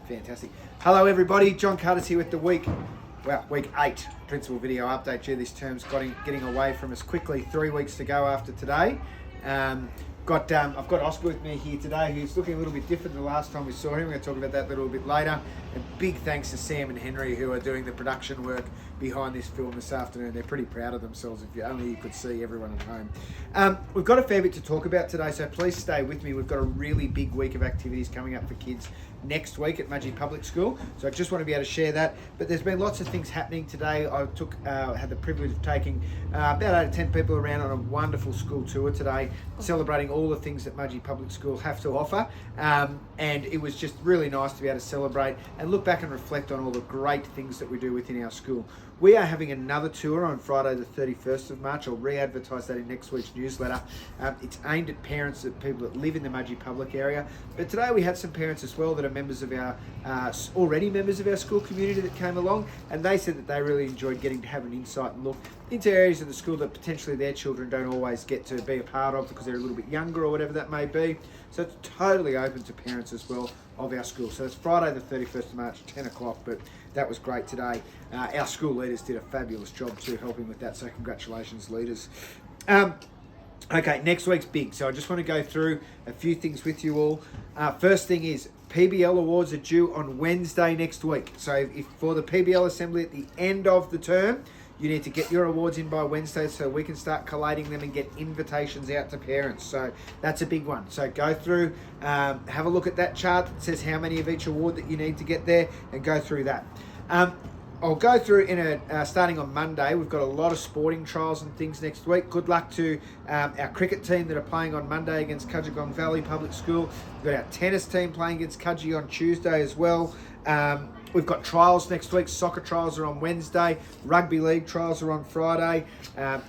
Fantastic. Hello everybody, John Carter's here with the week 8 principal video update. This term's getting away from us quickly. 3 weeks to go after today. I've got Oscar with me here today, who's looking a little bit different than the last time we saw him. We're going to talk about that a little bit later. And big thanks to Sam and Henry, who are doing the production work behind this film this afternoon. They're pretty proud of themselves, if you could see everyone at home. We've got a fair bit to talk about today, so please stay with me. We've got a really big week of activities coming up for kids next week at Mudgee Public School, so I just want to be able to share that. But there's been lots of things happening today. I had the privilege of taking about 8 to 10 people around on a wonderful school tour today, celebrating all the things that Mudgee Public School have to offer, and it was just really nice to be able to celebrate and look back and reflect on all the great things that we do within our school. We are having another tour on Friday the 31st of March. I'll re-advertise that in next week's newsletter. It's aimed at parents, at people that live in the Mudgee public area. But today we had some parents as well that are members of our, already members of our school community that came along, and they said that they really enjoyed getting to have an insight and look into areas of the school that potentially their children don't always get to be a part of because they're a little bit younger or whatever that may be. So it's totally open to parents as well of our school. So it's Friday the 31st of March, 10 o'clock, but that was great today. Our school leaders did a fabulous job too, helping with that, so congratulations, leaders. Okay, next week's big, so I just want to go through a few things with you all. First thing is, PBL awards are due on Wednesday next week. So if for the PBL assembly at the end of the term, you need to get your awards in by Wednesday so we can start collating them and get invitations out to parents. So that's a big one. So go through, have a look at that chart that says how many of each award that you need to get there, and go through that. I'll go through starting on Monday. We've got a lot of sporting trials and things next week. Good luck to our cricket team that are playing on Monday against Cudgegong Valley Public School. We've got our tennis team playing against Cudgee on Tuesday as well. We've got trials next week. Soccer trials are on Wednesday. Rugby league trials are on Friday.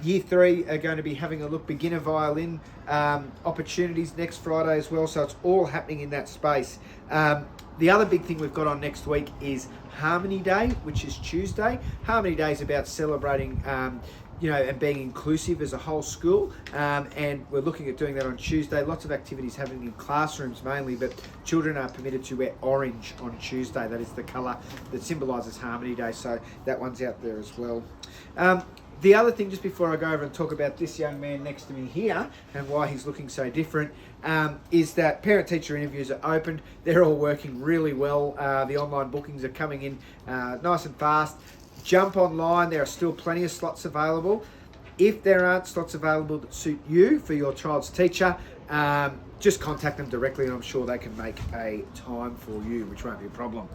Year 3 are going to be having a look, beginner violin opportunities next Friday as well. So it's all happening in that space. The other big thing we've got on next week is Harmony Day, which is Tuesday. Harmony Day is about celebrating and being inclusive as a whole school, and we're looking at doing that on Tuesday. Lots of activities happening in classrooms mainly, but children are permitted to wear orange on Tuesday. That is the colour that symbolises Harmony Day, so that one's out there as well. The other thing, just before I go over and talk about this young man next to me here and why he's looking so different, is that parent-teacher interviews are opened. They're all working really well. The online bookings are coming in nice and fast. Jump online, there are still plenty of slots available. If there aren't slots available that suit you for your child's teacher, just contact them directly and I'm sure they can make a time for you, which won't be a problem.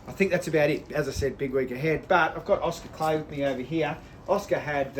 I think that's about it. As I said, big week ahead, but I've got Oscar Clay with me over here. Oscar had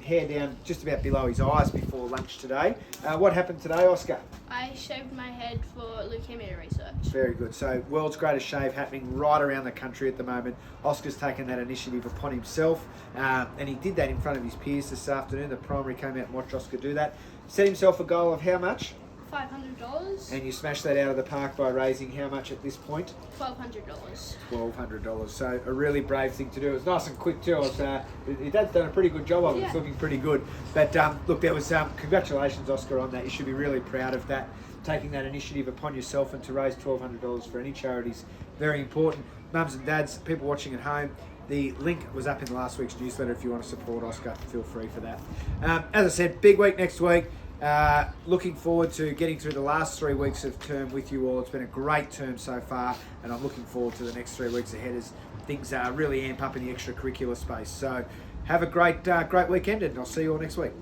hair down just about below his eyes before lunch today. What happened today, Oscar? I shaved my head for leukemia research. Very good. So world's greatest shave happening right around the country at the moment. Oscar's taken that initiative upon himself, and he did that in front of his peers this afternoon. The primary came out and watched Oscar do that. Set himself a goal of how much? $500. And you smashed that out of the park by raising how much at this point? $1,200. $1,200. So a really brave thing to do. It was nice and quick too. Your dad's done a pretty good job of it. It's looking pretty good. But look, there was congratulations, Oscar, on that. You should be really proud of that. Taking that initiative upon yourself and to raise $1,200 for any charities, very important. Mums and dads, people watching at home, the link was up in last week's newsletter. If you want to support Oscar, feel free for that. As I said, big week next week. Looking forward to getting through the last 3 weeks of term with you all. It's been a great term so far, and I'm looking forward to the next 3 weeks ahead as things really amp up in the extracurricular space. So have a great weekend, and I'll see you all next week.